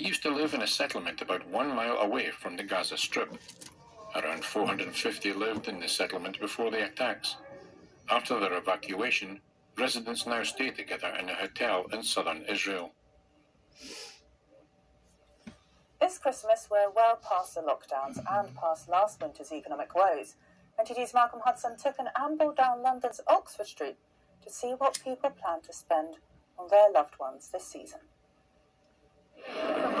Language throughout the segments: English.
used to live in a settlement about 1 mile away from the Gaza Strip. Around 450 lived in the settlement before the attacks. After their evacuation, residents now stay together in a hotel in southern Israel. This Christmas, we're well past the lockdowns and past last winter's economic woes. NTD's Malcolm Hudson took an amble down London's Oxford Street to see what people plan to spend on their loved ones this season.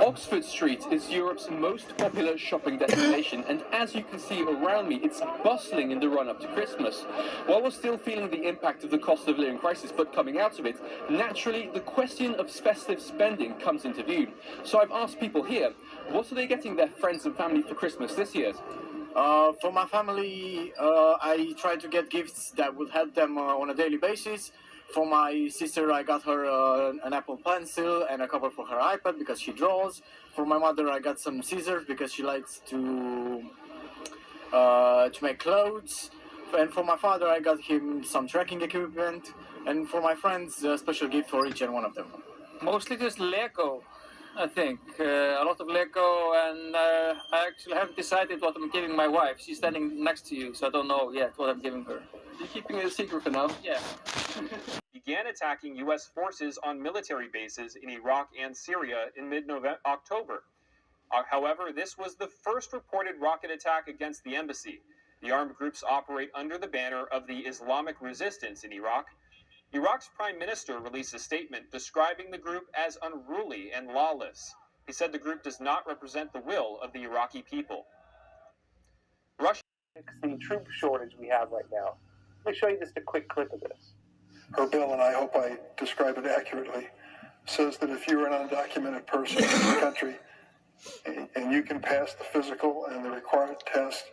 Oxford Street is Europe's most popular shopping destination, and as you can see around me, it's bustling in the run-up to Christmas. While we're still feeling the impact of the cost of living crisis, but coming out of it, naturally, the question of festive spending comes into view. So I've asked people here, what are they getting their friends and family for Christmas this year? For my family, I try to get gifts that will help them on a daily basis. For my sister, I got her an Apple Pencil and a cover for her iPad because she draws. For my mother, I got some scissors because she likes to make clothes. And for my father, I got him some trekking equipment. And for my friends, a special gift for each and one of them. Mostly just Lego, I think. A lot of Lego, and I actually haven't decided what I'm giving my wife. She's standing next to you, so I don't know yet what I'm giving her. You're keeping it a secret for now? Yeah. Began attacking U.S. forces on military bases in Iraq and Syria in mid-October. However, this was the first reported rocket attack against the embassy. The armed groups operate under the banner of the Islamic Resistance in Iraq. Iraq's prime minister released a statement describing the group as unruly and lawless. He said the group does not represent the will of the Iraqi people. Russia. The troop shortage we have right now. Let me show you just a quick clip of this. Her bill, and I hope I describe it accurately, says that if you're an undocumented person in this country and you can pass the physical and the required test,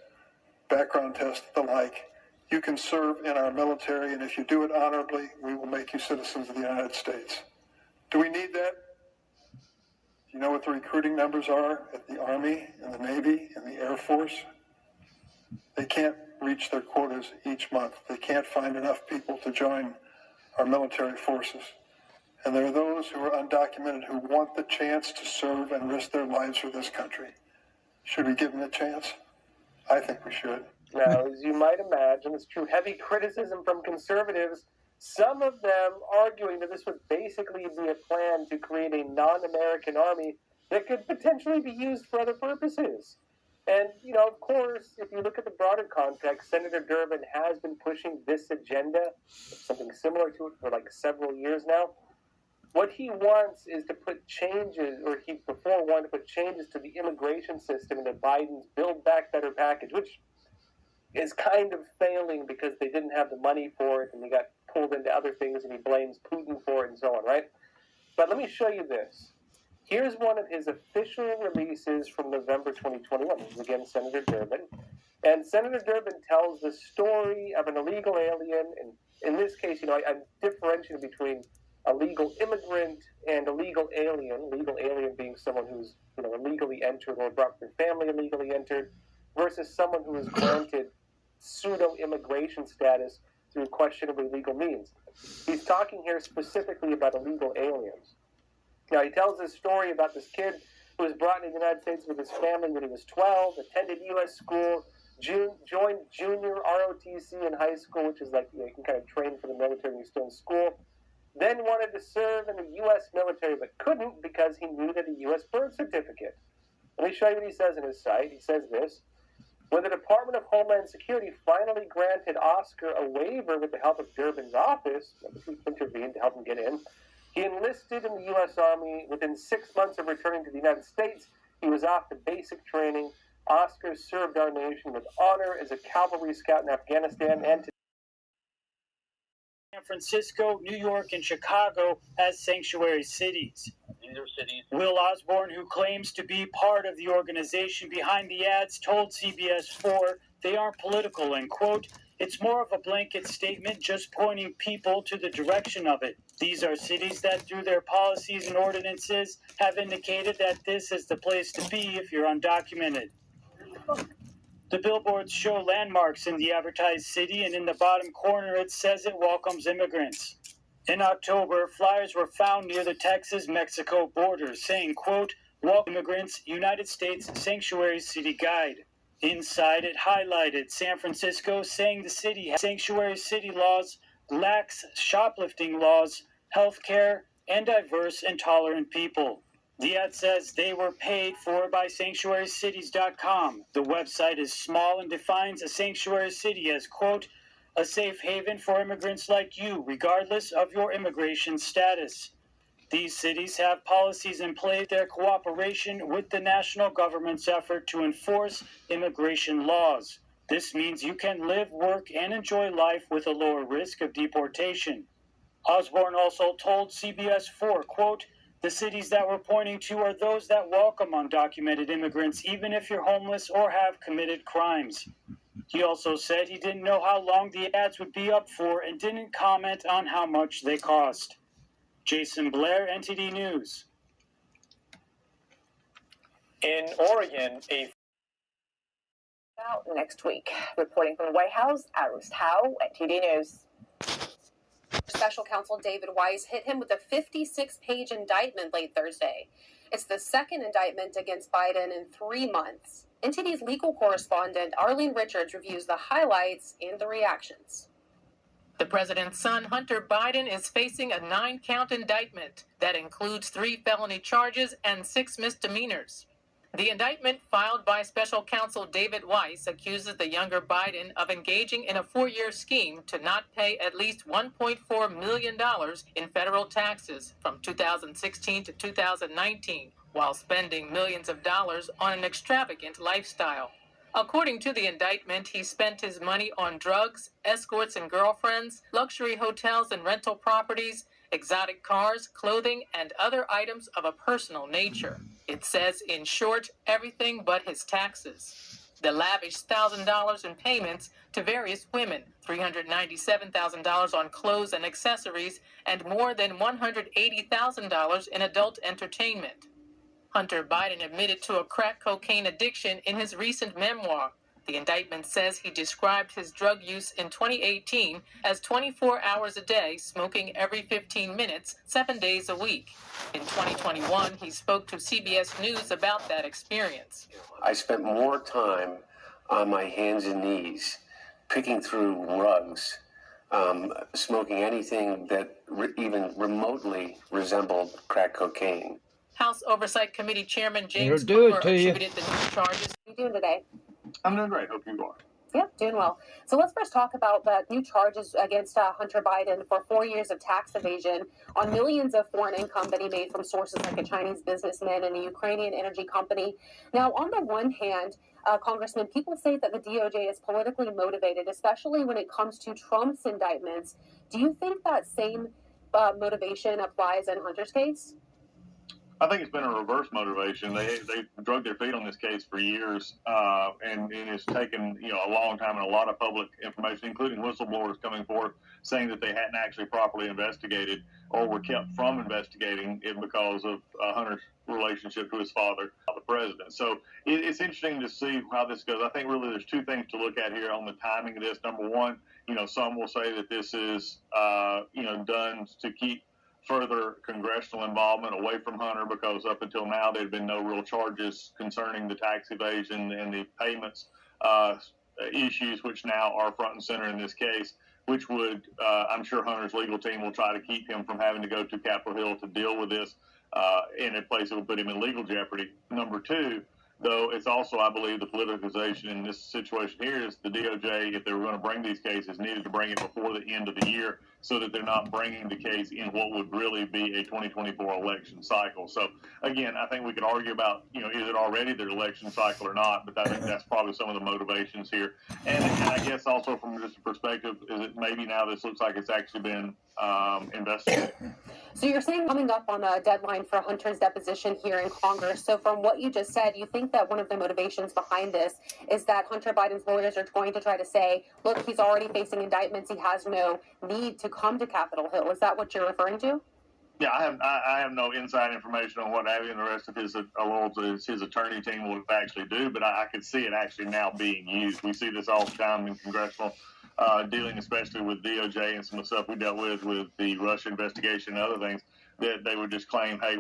background test, the like, you can serve in our military, and if you do it honorably, we will make you citizens of the United States. Do we need that? Do you know what the recruiting numbers are at the Army and the Navy and the Air Force? They can't reach their quotas each month. They can't find enough people to join our military forces. And there are those who are undocumented who want the chance to serve and risk their lives for this country. Should we give them a chance? I think we should. Now, as you might imagine, it's true heavy criticism from conservatives, some of them arguing that this would basically be a plan to create a non-American army that could potentially be used for other purposes. And, of course, if you look at the broader context, Senator Durbin has been pushing this agenda, something similar to it, for like several years now. What he wants is to put changes, or he before wanted to put changes to the immigration system into Biden's Build Back Better package, which is kind of failing because they didn't have the money for it and they got pulled into other things and he blames Putin for it and so on, right? But let me show you this. Here's one of his official releases from November 2021. This is again Senator Durbin. And Senator Durbin tells the story of an illegal alien. And in this case, I'm differentiating between a legal immigrant and a legal alien. Legal alien being someone who's illegally entered or brought their family illegally entered, versus someone who is granted pseudo-immigration status through questionably legal means. He's talking here specifically about illegal aliens. Now, he tells this story about this kid who was brought into the United States with his family when he was 12, attended U.S. school, joined junior ROTC in high school, which is like you can kind of train for the military when you're still in school, then wanted to serve in the U.S. military but couldn't because he needed a U.S. birth certificate. Let me show you what he says in his site. He says this: when the Department of Homeland Security finally granted Oscar a waiver with the help of Durbin's office, he intervened to help him get in, he enlisted in the U.S. Army. Within 6 months of returning to the United States, he was off to basic training. Oscar served our nation with honor as a cavalry scout in Afghanistan and San Francisco, New York, and Chicago as sanctuary cities. these are cities. Will Osborne, who claims to be part of the organization behind the ads, told CBS 4 they aren't political and, quote, it's more of a blanket statement just pointing people to the direction of it. These are cities that, through their policies and ordinances, have indicated that this is the place to be if you're undocumented. The billboards show landmarks in the advertised city, and in the bottom corner it says it welcomes immigrants. In October, flyers were found near the Texas-Mexico border saying, quote, Welcome Immigrants, United States Sanctuary City Guide. Inside it highlighted San Francisco saying the city has sanctuary city laws, lax shoplifting laws, healthcare, and diverse and tolerant people. The ad says they were paid for by sanctuarycities.com. The website is small and defines a sanctuary city as, quote, a safe haven for immigrants like you, regardless of your immigration status. These cities have policies in place, their cooperation with the national government's effort to enforce immigration laws. This means you can live, work, and enjoy life with a lower risk of deportation. Osborne also told CBS 4, quote, the cities that we're pointing to are those that welcome undocumented immigrants, even if you're homeless or have committed crimes. He also said he didn't know how long the ads would be up for and didn't comment on how much they cost. Jason Blair, NTD News. In Oregon, Out next week. Reporting from the White House, Arus Howe, NTD News. Special counsel David Weiss hit him with a 56-page indictment late Thursday. It's the second indictment against Biden in 3 months. NTD's legal correspondent Arlene Richards reviews the highlights and the reactions. The president's son, Hunter Biden, is facing a 9-count indictment that includes 3 felony charges and 6 misdemeanors. The indictment filed by special counsel David Weiss accuses the younger Biden of engaging in a 4-year scheme to not pay at least $1.4 million in federal taxes from 2016 to 2019, while spending millions of dollars on an extravagant lifestyle. According to the indictment, he spent his money on drugs, escorts and girlfriends, luxury hotels and rental properties, exotic cars, clothing, and other items of a personal nature. It says, in short, everything but his taxes. The lavish $1,000 in payments to various women, $397,000 on clothes and accessories, and more than $180,000 in adult entertainment. Hunter Biden admitted to a crack cocaine addiction in his recent memoir. The indictment says he described his drug use in 2018 as 24 hours a day, smoking every 15 minutes, 7 days a week. In 2021, he spoke to CBS News about that experience. I spent more time on my hands and knees, picking through rugs, smoking anything that even remotely resembled crack cocaine. House Oversight Committee Chairman James Comer attributed the new charges. How are you doing today? I'm doing great. Hope you are. Yeah, doing well. So let's first talk about the new charges against Hunter Biden for 4 years of tax evasion on millions of foreign income that he made from sources like a Chinese businessman and a Ukrainian energy company. Now, on the one hand, Congressman, people say that the DOJ is politically motivated, especially when it comes to Trump's indictments. Do you think that same motivation applies in Hunter's case? I think it's been a reverse motivation. They drug their feet on this case for years, and it's taken a long time and a lot of public information, including whistleblowers coming forward saying that they hadn't actually properly investigated or were kept from investigating it because of Hunter's relationship to his father, the president. So it's interesting to see how this goes. I think really there's 2 things to look at here on the timing of this. Number one, some will say that this is done to keep further congressional involvement away from Hunter, because up until now there had been no real charges concerning the tax evasion and the payments issues, which now are front and center in this case, which would, I'm sure Hunter's legal team will try to keep him from having to go to Capitol Hill to deal with this in a place that would put him in legal jeopardy. Number 2, though, it's also, I believe, the politicization in this situation here is the DOJ, if they were going to bring these cases, needed to bring it before the end of the year so that they're not bringing the case in what would really be a 2024 election cycle. So, again, I think we could argue about, is it already their election cycle or not, but I think that's probably some of the motivations here. And I guess also from just a perspective, is it maybe now this looks like it's actually been investigated. So you're saying coming up on a deadline for Hunter's deposition here in Congress. So from what you just said, you think that one of the motivations behind this is that Hunter Biden's lawyers are going to try to say, look, he's already facing indictments. He has no need to come to Capitol Hill. Is that what you're referring to? Yeah, I have no inside information on what Abby and the rest of his attorney team will actually do, but I could see it actually now being used. We see this all the time in congressional dealing, especially with DOJ and some of the stuff we dealt with the Russia investigation and other things. that they would just claim, hey,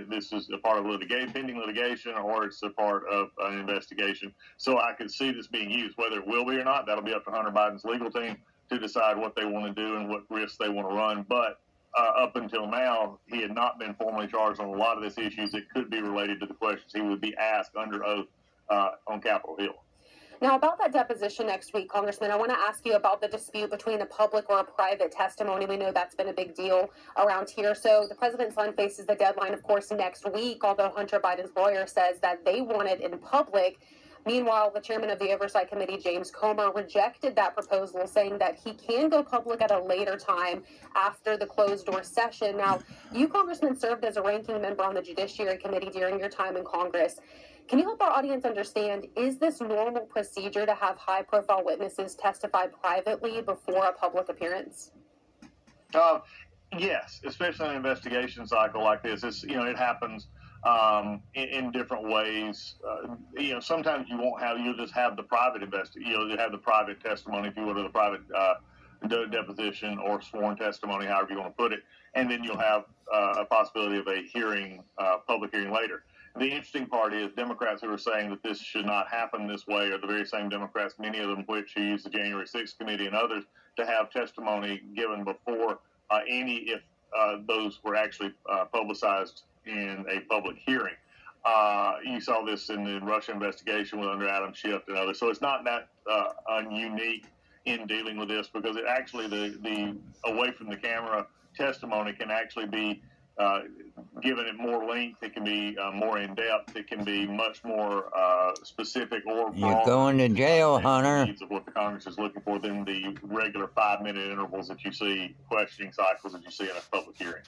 this is a part of pending litigation, or it's a part of an investigation. So I could see this being used. Whether it will be or not, that'll be up to Hunter Biden's legal team to decide what they want to do and what risks they want to run. But up until now, he had not been formally charged on a lot of these issues that could be related to the questions he would be asked under oath on Capitol Hill. Now, about that deposition next week, Congressman, I want to ask you about the dispute between a public or a private testimony. We know that's been a big deal around here. So the president's son faces the deadline, of course, next week, although Hunter Biden's lawyer says that they want it in public. Meanwhile, the chairman of the Oversight Committee, James Comer, rejected that proposal, saying that he can go public at a later time after the closed-door session. Now, you, Congressman, served as a ranking member on the Judiciary Committee during your time in Congress. Can you help our audience understand, is this normal procedure to have high-profile witnesses testify privately before a public appearance? Yes, especially in an investigation cycle like this. It happens in different ways. Sometimes you'll just have the private you have the private testimony, if you will, or the private deposition or sworn testimony, however you want to put it, and then you'll have a possibility of a hearing, public hearing later. The interesting part is Democrats who are saying that this should not happen this way are the very same Democrats, many of them which who used the January 6th committee and others to have testimony given before if those were actually publicized in a public hearing. You saw this in the Russia investigation under Adam Schiff and others. So it's not that unique in dealing with this, because it actually the away from the camera testimony can actually be given it more length. It can be more in depth. It can be much more specific or You're going to jail, Hunter. Needs of what the Congress is looking for than the regular 5-minute intervals that you see, questioning cycles that you see in a public hearing.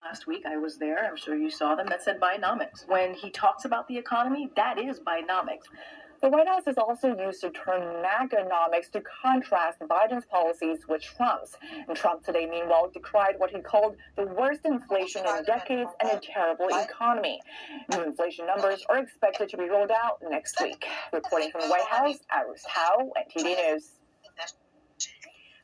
Last week I was there, I'm sure you saw them, that said Bidenomics. When he talks about the economy, that is Bidenomics. The White House is also used to turn MAGAnomics to contrast Biden's policies with Trump's. And Trump today, meanwhile, decried what he called the worst inflation in decades and a terrible economy. New inflation numbers are expected to be rolled out next week. Reporting from the White House, Iris Howe, NTD News.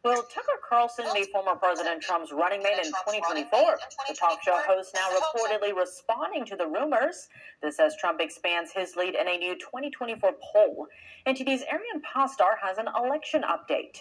Will Tucker Carlson be former President Trump's running mate in 2024? The talk show host now reportedly responding to the rumors. This as Trump expands his lead in a new 2024 poll. NTD's Arian Pastar has an election update.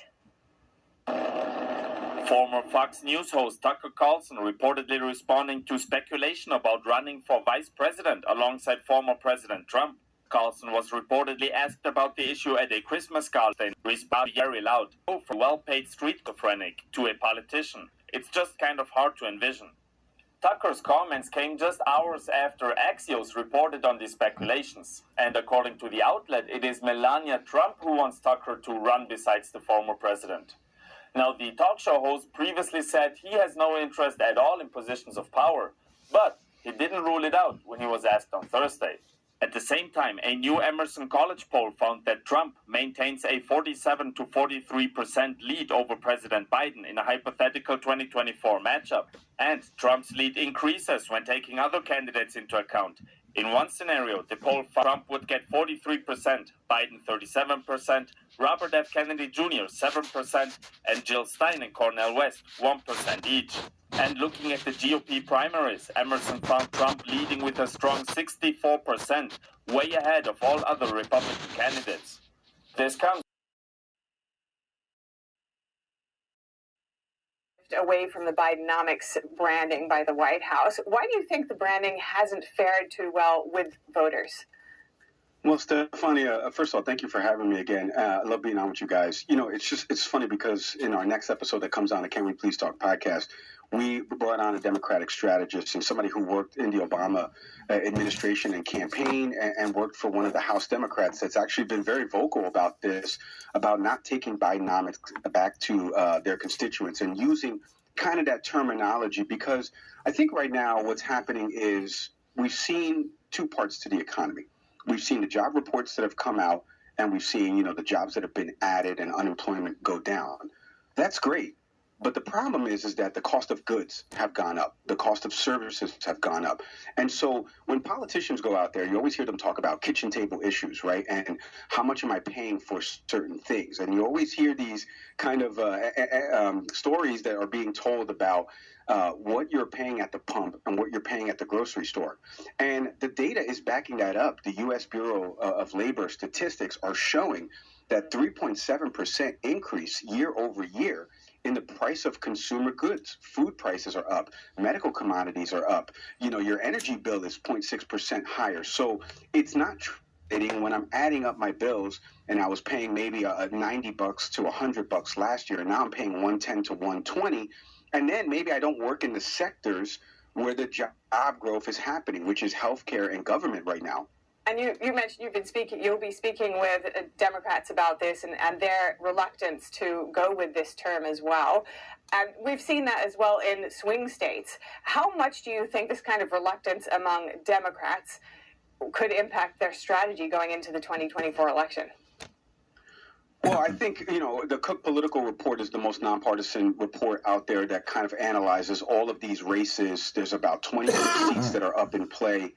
Former Fox News host Tucker Carlson reportedly responding to speculation about running for vice president alongside former President Trump. Carlson was reportedly asked about the issue at a Christmas gala and responded very loud. Go from well-paid street schizophrenic to a politician. It's just kind of hard to envision. Tucker's comments came just hours after Axios reported on these speculations. And according to the outlet, it is Melania Trump who wants Tucker to run besides the former president. Now, the talk show host previously said he has no interest at all in positions of power, but he didn't rule it out when he was asked on Thursday. At the same time, a new Emerson College poll found that Trump maintains a 47 to 43% lead over President Biden in a hypothetical 2024 matchup. And Trump's lead increases when taking other candidates into account. In one scenario, the poll found Trump would get 43%, Biden 37%, Robert F. Kennedy Jr. 7%, and Jill Stein and Cornel West 1% each. And looking at the GOP primaries, Emerson found Trump leading with a strong 64%, way ahead of all other Republican candidates. This comes away from the Bidenomics branding by the White House. Why do you think the branding hasn't fared too well with voters? Well, Stefania, first of all, thank you for having me again. I love being on with you guys. It's funny because in our next episode that comes on the Can We Please Talk podcast, we brought on a Democratic strategist and somebody who worked in the Obama administration and campaign and worked for one of the House Democrats that's actually been very vocal about this, about not taking Bidenomics back to their constituents and using kind of that terminology, because I think right now what's happening is we've seen two parts to the economy. We've seen the job reports that have come out, and we've seen, the jobs that have been added and unemployment go down. That's great. But the problem is that the cost of goods have gone up. The cost of services have gone up. And so when politicians go out there, you always hear them talk about kitchen table issues, right? And how much am I paying for certain things? And you always hear these kind of stories that are being told about what you're paying at the pump and what you're paying at the grocery store. And the data is backing that up. The U.S. Bureau of Labor Statistics are showing that 3.7% increase year over year in the price of consumer goods. Food prices are up. Medical commodities are up. You know, your energy bill is 0.6% higher. So it's not when I'm adding up my bills, and I was paying maybe $90 to $100 last year, and now I'm paying $110 to $120, and then maybe I don't work in the sectors where the job growth is happening, which is healthcare and government right now. And you mentioned you'll be speaking with Democrats about this and their reluctance to go with this term as well. And we've seen that as well in swing states. How much do you think this kind of reluctance among Democrats could impact their strategy going into the 2024 election? Well, I think, the Cook Political Report is the most nonpartisan report out there that kind of analyzes all of these races. There's about 20 seats that are up in play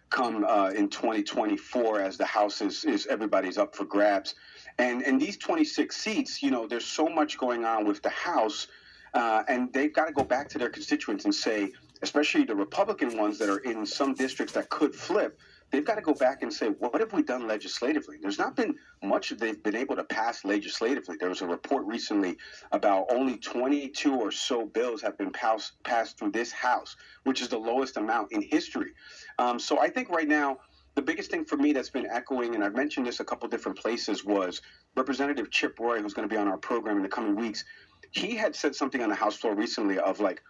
come in 2024 as the House is everybody's up for grabs. And these 26 seats, there's so much going on with the House, and they've got to go back to their constituents and say, especially the Republican ones that are in some districts that could flip, they've got to go back and say, what have we done legislatively? There's not been much that they've been able to pass legislatively. There was a report recently about only 22 or so bills have been passed through this House, which is the lowest amount in history. So I think right now, the biggest thing for me that's been echoing, and I've mentioned this a couple different places, was Representative Chip Roy, who's going to be on our program in the coming weeks. He had said something on the House floor recently of like,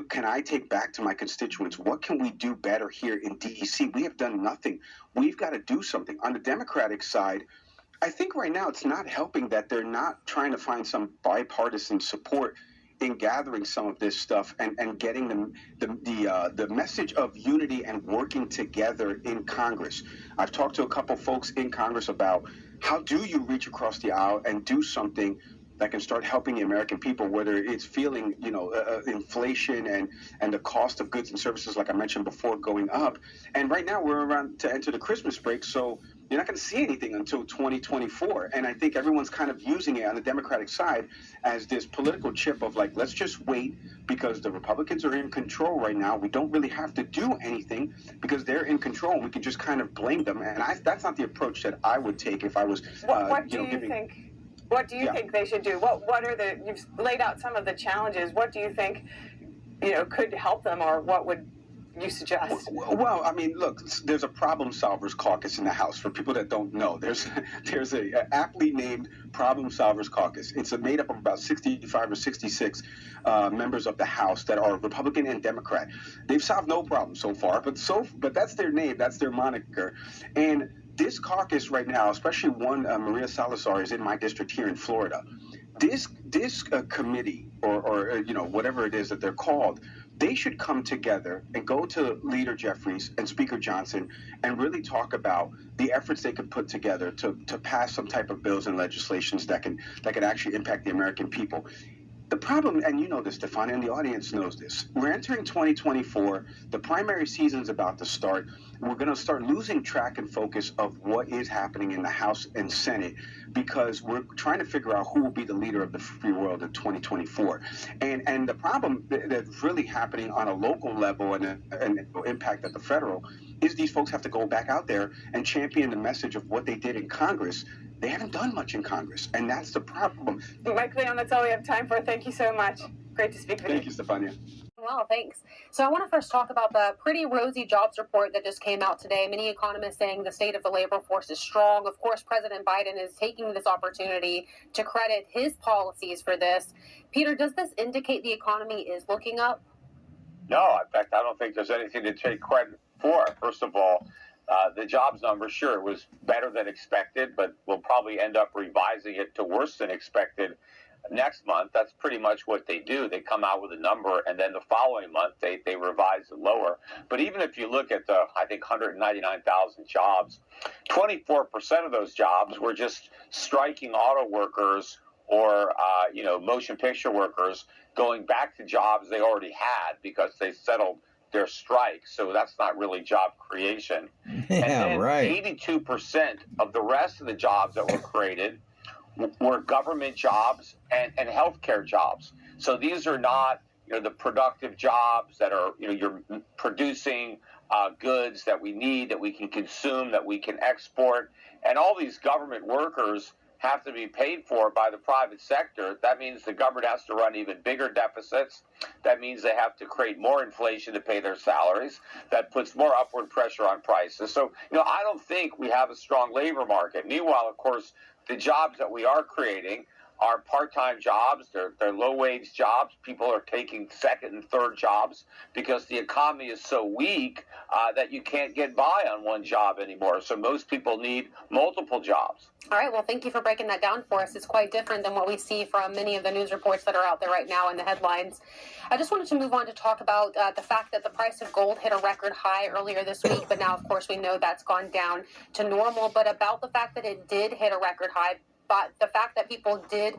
can I take back to my constituents? What can we do better here in D.C.? We have done nothing. We've got to do something. On the Democratic side, I think right now it's not helping that they're not trying to find some bipartisan support in gathering some of this stuff and getting the message of unity and working together in Congress. I've talked to a couple folks in Congress about how do you reach across the aisle and do something that can start helping the American people, whether it's feeling, inflation and the cost of goods and services, like I mentioned before, going up. And right now we're around to enter the Christmas break, so you're not going to see anything until 2024. And I think everyone's kind of using it on the Democratic side as this political chip of like, let's just wait because the Republicans are in control right now. We don't really have to do anything because they're in control, and we can just kind of blame them. And that's not the approach that I would take if I was, What do you think they should do? What are you've laid out some of the challenges. What do you think, could help them, or what would you suggest? Well, I mean, look, there's a problem solvers caucus in the House. For people that don't know, there's a aptly named problem solvers caucus. It's made up of about 65 or 66 members of the House that are Republican and Democrat. They've solved no problem so far, but that's their name, that's their moniker. And this caucus right now, especially one, Maria Salazar, is in my district here in Florida. This committee, or whatever it is that they're called, they should come together and go to Leader Jeffries and Speaker Johnson and really talk about the efforts they could put together to pass some type of bills and legislations that can actually impact the American people. The problem, and you know this, Stefania, and the audience knows this, we're entering 2024, the primary season's about to start. We're going to start losing track and focus of what is happening in the House and Senate because we're trying to figure out who will be the leader of the free world in 2024. And the problem that's really happening on a local level and impact at the federal is these folks have to go back out there and champion the message of what they did in Congress. They haven't done much in Congress, and that's the problem. Mike Leon, that's all we have time for. Thank you so much. Great to speak with you. Thank you, Stefania. Well, thanks. So I want to first talk about the pretty rosy jobs report that just came out today. Many economists saying the state of the labor force is strong. Of course, President Biden is taking this opportunity to credit his policies for this. Peter, does this indicate the economy is looking up? No, in fact, I don't think there's anything to take credit for. First of all, the jobs number, sure, it was better than expected, but we'll probably end up revising it to worse than expected next month. That's pretty much what they do. They come out with a number, and then the following month, they revise it lower. But even if you look at the, I think, 199,000 jobs, 24% of those jobs were just striking auto workers or motion picture workers going back to jobs they already had because they settled their strike. So that's not really job creation. Yeah, and then right. 82% of the rest of the jobs that were created were government jobs and healthcare jobs. So these are not the productive jobs that are you're producing goods that we need, that we can consume, that we can export, and all these government workers have to be paid for by the private sector. That means the government has to run even bigger deficits. That means they have to create more inflation to pay their salaries. That puts more upward pressure on prices. So, I don't think we have a strong labor market. Meanwhile, of course, the jobs that we are creating are part-time jobs. They're low-wage jobs. People are taking second and third jobs because the economy is so weak that you can't get by on one job anymore. So most people need multiple jobs. All right, well, thank you for breaking that down for us. It's quite different than what we see from many of the news reports that are out there right now in the headlines. I just wanted to move on to talk about the fact that the price of gold hit a record high earlier this week, but now, of course, we know that's gone down to normal. But about the fact that it did hit a record high, but the fact that people did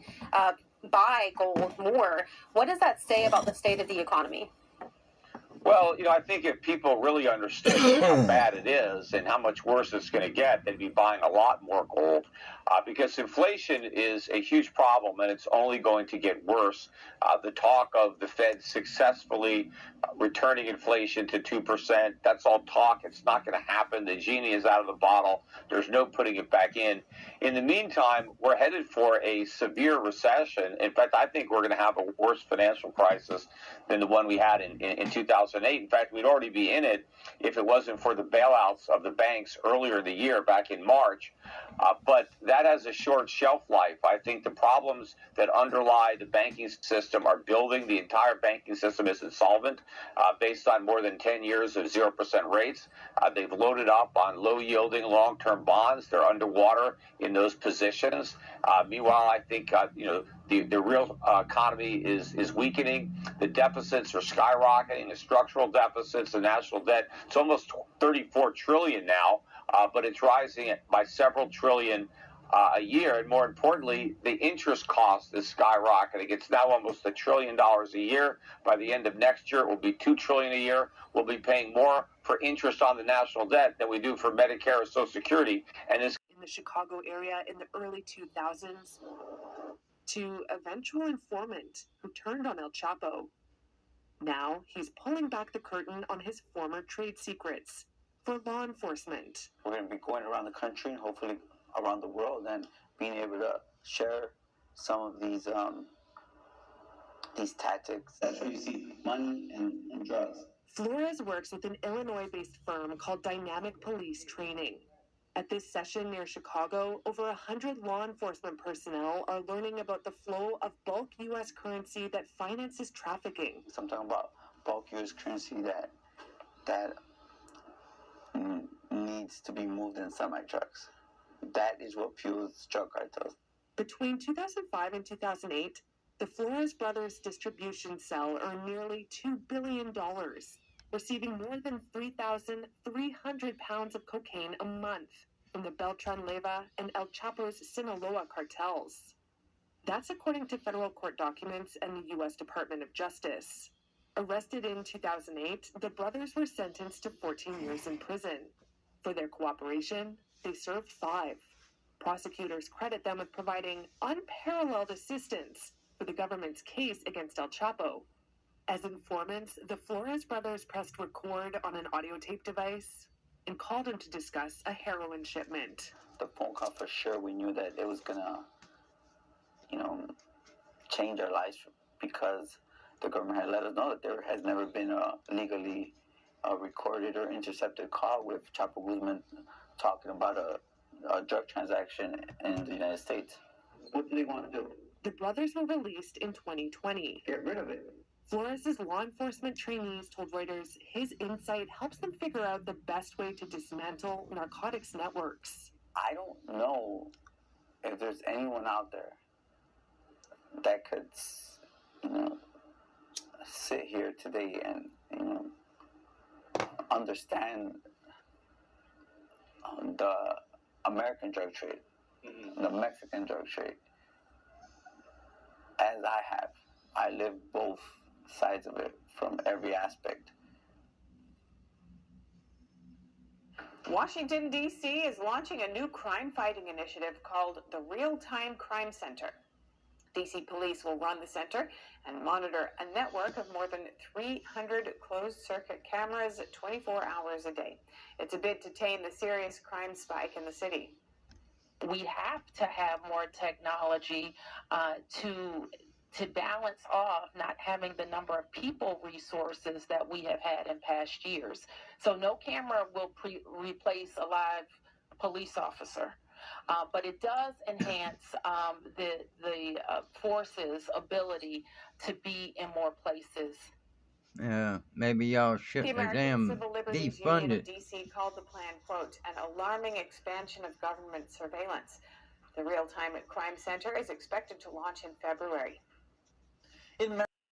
buy gold more, what does that say about the state of the economy? Well, I think if people really understood how bad it is and how much worse it's going to get, they'd be buying a lot more gold because inflation is a huge problem and it's only going to get worse. The talk of the Fed successfully returning inflation to 2%, that's all talk. It's not going to happen. The genie is out of the bottle. There's no putting it back in. In the meantime, we're headed for a severe recession. In fact, I think we're going to have a worse financial crisis than the one we had in 2008. In fact, we'd already be in it if it wasn't for the bailouts of the banks earlier in the year, back in March. But that has a short shelf life. I think the problems that underlie the banking system are building. The entire banking system is insolvent based on more than 10 years of 0% rates. They've loaded up on low-yielding long-term bonds. They're underwater in those positions. Meanwhile, I think the real economy is weakening. The deficits are skyrocketing. The structural deficits, the national debt, it's almost 34 trillion now, but it's rising by several trillion a year. And more importantly, the interest cost is skyrocketing. It's now almost $1 trillion a year. By the end of next year, it will be $2 trillion a year. We'll be paying more for interest on the national debt than we do for Medicare or Social Security. And this in the Chicago area in the early 2000s to eventual informant who turned on El Chapo. Now he's pulling back the curtain on his former trade secrets for law enforcement. We're going to be going around the country and hopefully around the world and being able to share some of these tactics. That's where you see money and drugs. Flores works with an Illinois-based firm called Dynamic Police Training. At this session near Chicago, over 100 law enforcement personnel are learning about the flow of bulk U.S. currency that finances trafficking. So I'm talking about bulk U.S. currency that needs to be moved in semi-trucks. That is what fuels drug cartels. Between 2005 and 2008, the Flores brothers' distribution cell earned nearly $2 billion, receiving more than 3,300 pounds of cocaine a month from the Beltran Leyva and El Chapo's Sinaloa cartels. That's according to federal court documents and the U.S. Department of Justice. Arrested in 2008, the brothers were sentenced to 14 years in prison. For their cooperation, they served 5. Prosecutors credit them with providing unparalleled assistance for the government's case against El Chapo. As informants, the Flores brothers pressed record on an audio tape device and called him to discuss a heroin shipment. The phone call, for sure, we knew that it was gonna, change our lives because the government had let us know that there has never been a legally recorded or intercepted call with Chapo Guzman talking about a drug transaction in the United States. What do they want to do? The brothers were released in 2020. Get rid of it. Flores' law enforcement trainees told Reuters his insight helps them figure out the best way to dismantle narcotics networks. I don't know if there's anyone out there that could, sit here today and, understand the American drug trade, the Mexican drug trade, as I have. I live both sides of it from every aspect. Washington, D.C. is launching a new crime-fighting initiative called the Real-Time Crime Center. D.C. police will run the center and monitor a network of more than 300 closed-circuit cameras 24 hours a day. It's a bid to tame the serious crime spike in the city. We have to have more technology to balance off not having the number of people resources that we have had in past years. So no camera will replace a live police officer, but it does enhance the force's ability to be in more places. Maybe y'all should The have American them Civil Liberties defund Union of it. D.C. called the plan, quote, an alarming expansion of government surveillance. The Real-Time Crime Center is expected to launch in February.